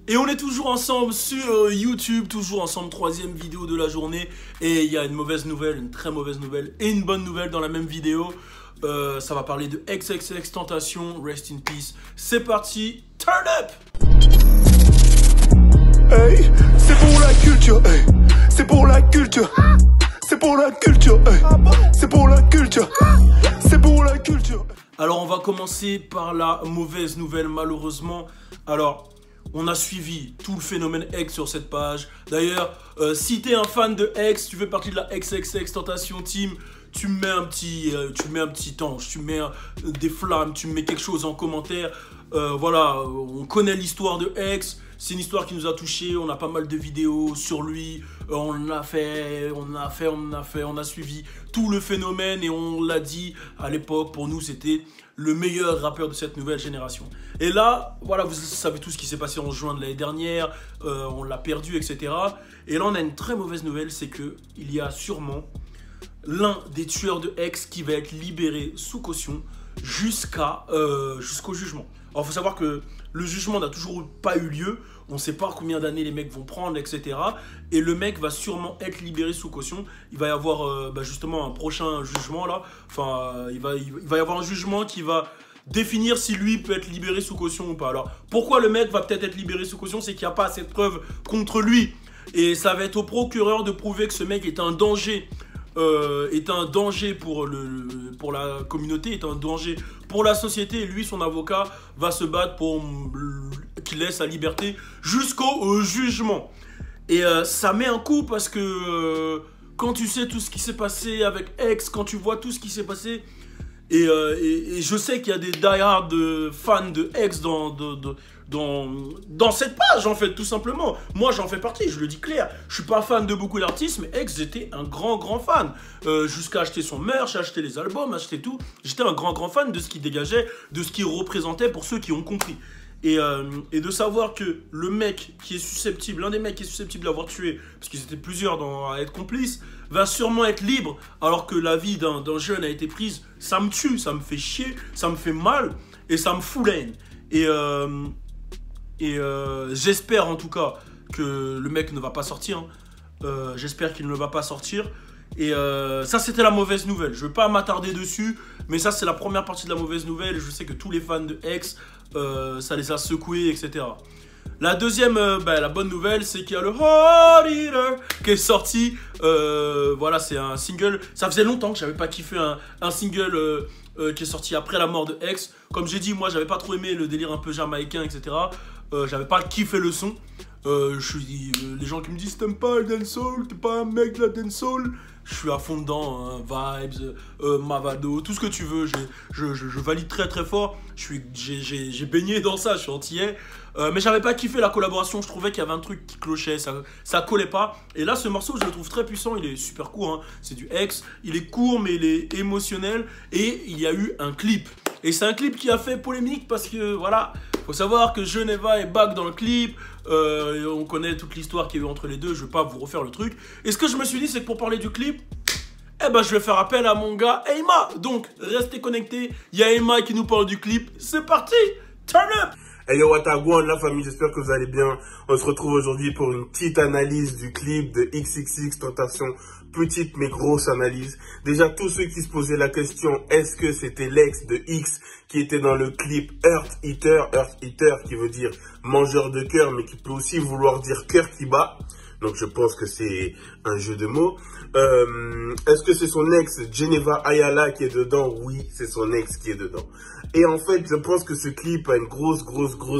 Et on est toujours ensemble sur YouTube, toujours ensemble, troisième vidéo de la journée. Et il y a une mauvaise nouvelle, une très mauvaise nouvelle et une bonne nouvelle dans la même vidéo. Ça va parler de XXXTentacion, rest in peace. C'est parti, turn up! Hey, c'est pour la culture, hey. C'est pour la culture. C'est pour la culture, hey. C'est pour la culture. C'est pour la culture. Alors on va commencer par la mauvaise nouvelle malheureusement. Alors on a suivi tout le phénomène X sur cette page. D'ailleurs si t'es un fan de X, tu fais partie de la XXXTentacion team, tu mets un petit ange, tu mets des flammes, tu mets quelque chose en commentaire. Voilà, on connaît l'histoire de X. C'est une histoire qui nous a touchés, on a pas mal de vidéos sur lui, on a suivi tout le phénomène et on l'a dit à l'époque, pour nous c'était le meilleur rappeur de cette nouvelle génération. Et là, voilà, vous savez tout ce qui s'est passé en juin de l'année dernière, on l'a perdu, etc. Et là on a une très mauvaise nouvelle, c'est qu'il y a sûrement l'un des tueurs de X qui va être libéré sous caution jusqu'au jugement. Alors, il faut savoir que le jugement n'a toujours pas eu lieu. On ne sait pas combien d'années les mecs vont prendre, etc. Et le mec va sûrement être libéré sous caution. Il va y avoir justement un prochain jugement là. Enfin, il va y avoir un jugement qui va définir si lui peut être libéré sous caution ou pas. Alors, pourquoi le mec va peut-être être libéré sous caution? C'est qu'il n'y a pas assez de preuves contre lui. Et ça va être au procureur de prouver que ce mec est un danger. Pour la communauté, est un danger pour la société. Et lui, son avocat, va se battre pour qu'il laisse sa liberté jusqu'au jugement. Et ça met un coup parce que quand tu sais tout ce qui s'est passé avec X, quand tu vois tout ce qui s'est passé, et je sais qu'il y a des die-hard fans de X dans cette page, en fait, tout simplement. Moi, j'en fais partie, je le dis clair. Je suis pas fan de beaucoup d'artistes, mais X, j'étais un grand fan. Jusqu'à acheter son merch, acheter les albums, acheter tout. J'étais un grand fan de ce qu'il dégageait, de ce qu'il représentait pour ceux qui ont compris. Et de savoir que le mec qui est susceptible, l'un des mecs qui est susceptible d'avoir tué, parce qu'ils étaient plusieurs à être complices, va sûrement être libre, alors que la vie d'un jeune a été prise, ça me tue, ça me fait chier, ça me fait mal, et ça me fout la haine. Et j'espère en tout cas que le mec ne va pas sortir. Hein. J'espère qu'il ne va pas sortir. Et ça, c'était la mauvaise nouvelle. Je ne vais pas m'attarder dessus, mais ça, c'est la première partie de la mauvaise nouvelle. Je sais que tous les fans de X, ça les a secoués, etc. La deuxième, la bonne nouvelle, c'est qu'il y a le Hot Eater qui est sorti. Voilà, c'est un single. Ça faisait longtemps que je n'avais pas kiffé un single qui est sorti après la mort de X. Comme j'ai dit, moi, j'avais pas trop aimé le délire un peu jamaïcain, etc. J'avais pas kiffé le son. Les gens qui me disent t'aimes pas le dancehall, t'es pas un mec de la dancehall, je suis à fond dedans, hein, vibes, Mavado, tout ce que tu veux, je valide très fort. J'ai baigné dans ça, je suis antillais. Mais j'avais pas kiffé la collaboration, je trouvais qu'il y avait un truc qui clochait, ça collait pas. Et là, ce morceau, je le trouve très puissant, il est super court, hein. C'est du X, il est court mais il est émotionnel. Et il y a eu un clip. Et c'est un clip qui a fait polémique parce que, voilà, faut savoir que Geneva est back dans le clip. On connaît toute l'histoire qu'il y a eu entre les deux, je vais pas vous refaire le truc. Et ce que je me suis dit, c'est que pour parler du clip, je vais faire appel à mon gars Aima. Donc, restez connectés, il y a Aima qui nous parle du clip. C'est parti, turn up! Hey yo, Watagwan, la famille, j'espère que vous allez bien. On se retrouve aujourd'hui pour une petite analyse du clip de XXXTentacion. Petite mais grosse analyse. Déjà, tous ceux qui se posaient la question, est-ce que c'était l'ex de X qui était dans le clip Earth Eater qui veut dire mangeur de cœur, mais qui peut aussi vouloir dire cœur qui bat. Donc, je pense que c'est un jeu de mots. Est-ce que c'est son ex, Geneva Ayala, qui est dedans? Oui, c'est son ex qui est dedans. Et en fait, je pense que ce clip a une grosse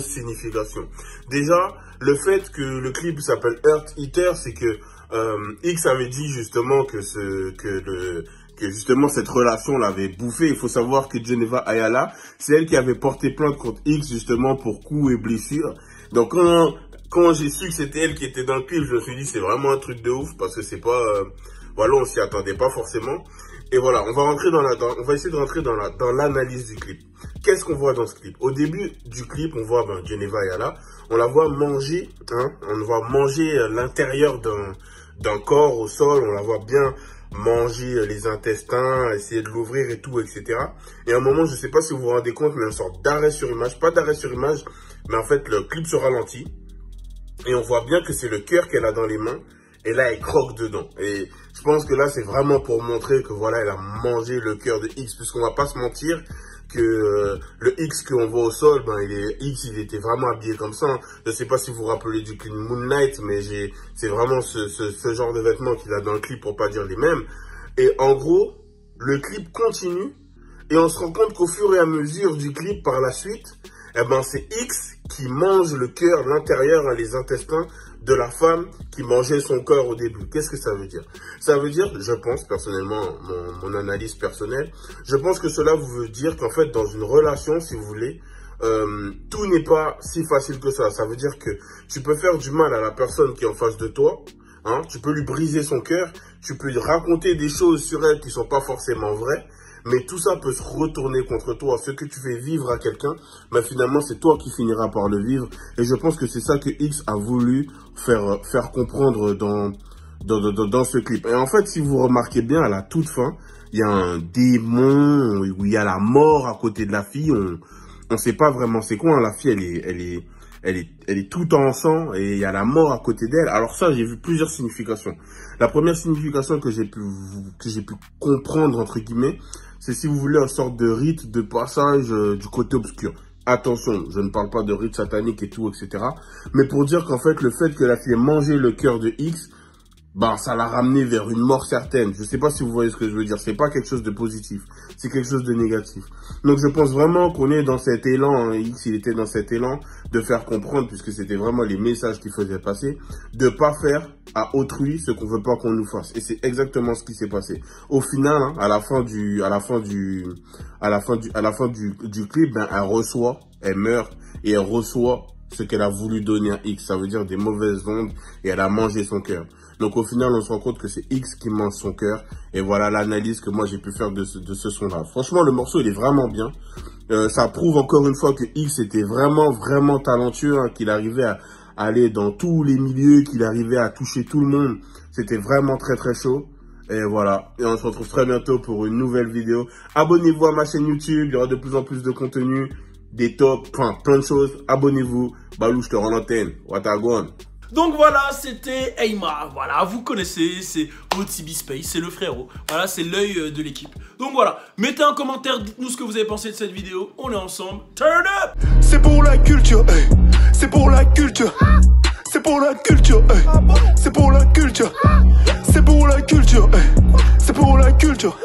signification. Déjà, le fait que le clip s'appelle Earth Eater, c'est que X avait dit justement que justement cette relation l'avait bouffé. Il faut savoir que Geneva Ayala, c'est elle qui avait porté plainte contre X justement pour coups et blessures. Donc quand j'ai su que c'était elle qui était dans le clip, je me suis dit c'est vraiment un truc de ouf parce que c'est pas voilà, on s'y attendait pas forcément. Et voilà, on va essayer de rentrer dans l'analyse du clip. Qu'est-ce qu'on voit dans ce clip? Au début du clip, on voit Geneva Ayala, on la voit manger, hein, on voit manger l'intérieur d'un corps au sol, on la voit bien manger les intestins, essayer de l'ouvrir et tout, etc. Et à un moment, je sais pas si vous vous rendez compte, mais une sorte d'arrêt sur image, pas d'arrêt sur image, mais en fait, le clip se ralentit. Et on voit bien que c'est le cœur qu'elle a dans les mains. Et là, elle croque dedans. Et je pense que là, c'est vraiment pour montrer que voilà, elle a mangé le cœur de X. Puisqu'on va pas se mentir que le X qu'on voit au sol, ben il était vraiment habillé comme ça. Je sais pas si vous vous rappelez du clip Moon Knight, mais c'est vraiment ce genre de vêtements qu'il a dans le clip, pour pas dire les mêmes. Et en gros, le clip continue. Et on se rend compte qu'au fur et à mesure du clip par la suite, eh ben c'est X qui mange le cœur, l'intérieur, les intestins de la femme qui mangeait son cœur au début. Qu'est-ce que ça veut dire? Ça veut dire, je pense personnellement, mon analyse personnelle, je pense que cela veut dire qu'en fait dans une relation, si vous voulez, tout n'est pas si facile que ça. Ça veut dire que tu peux faire du mal à la personne qui est en face de toi, hein, tu peux lui briser son cœur, tu peux lui raconter des choses sur elle qui sont pas forcément vraies, mais tout ça peut se retourner contre toi. Ce que tu fais vivre à quelqu'un, ben finalement, c'est toi qui finiras par le vivre. Et je pense que c'est ça que X a voulu faire comprendre dans ce clip. Et en fait, si vous remarquez bien, à la toute fin, il y a un démon, où il y a la mort à côté de la fille. On sait pas vraiment c'est quoi, hein. La fille, elle est tout en sang et il y a la mort à côté d'elle. Alors ça, j'ai vu plusieurs significations. La première signification que j'ai pu comprendre, entre guillemets, c'est, si vous voulez, une sorte de rite de passage du côté obscur. Attention, je ne parle pas de rite satanique et tout, etc. Mais pour dire qu'en fait, le fait que la fille ait mangé le cœur de X, bah, ça l'a ramené vers une mort certaine. Je sais pas si vous voyez ce que je veux dire. C'est pas quelque chose de positif. C'est quelque chose de négatif. Donc, je pense vraiment qu'on est dans cet élan, hein, X, il était dans cet élan de faire comprendre, puisque c'était vraiment les messages qu'il faisait passer, de pas faire à autrui ce qu'on veut pas qu'on nous fasse. Et c'est exactement ce qui s'est passé. Au final, hein, à la fin du clip, ben, elle meurt et elle reçoit ce qu'elle a voulu donner à X. Ça veut dire des mauvaises ondes, et elle a mangé son cœur. Donc au final, on se rend compte que c'est X qui mange son cœur. Et voilà l'analyse que moi j'ai pu faire de ce son-là. Franchement, le morceau, il est vraiment bien. Ça prouve encore une fois que X était vraiment talentueux, hein, qu'il arrivait à aller dans tous les milieux, qu'il arrivait à toucher tout le monde. C'était vraiment très chaud. Et voilà. Et on se retrouve très bientôt pour une nouvelle vidéo. Abonnez-vous à ma chaîne YouTube. Il y aura de plus en plus de contenu, des tops, plein de choses. Abonnez-vous. Balou, je te rends l'antenne. Watagon. Donc voilà, c'était Aymar. Voilà, vous connaissez, c'est OTB Space, c'est le frérot. Voilà, c'est l'œil de l'équipe. Donc voilà, mettez un commentaire, dites-nous ce que vous avez pensé de cette vidéo. On est ensemble. Turn up! C'est pour la culture, hey. C'est pour la culture. C'est pour la culture, hey. C'est pour la culture. C'est pour la culture, hey. C'est pour la culture.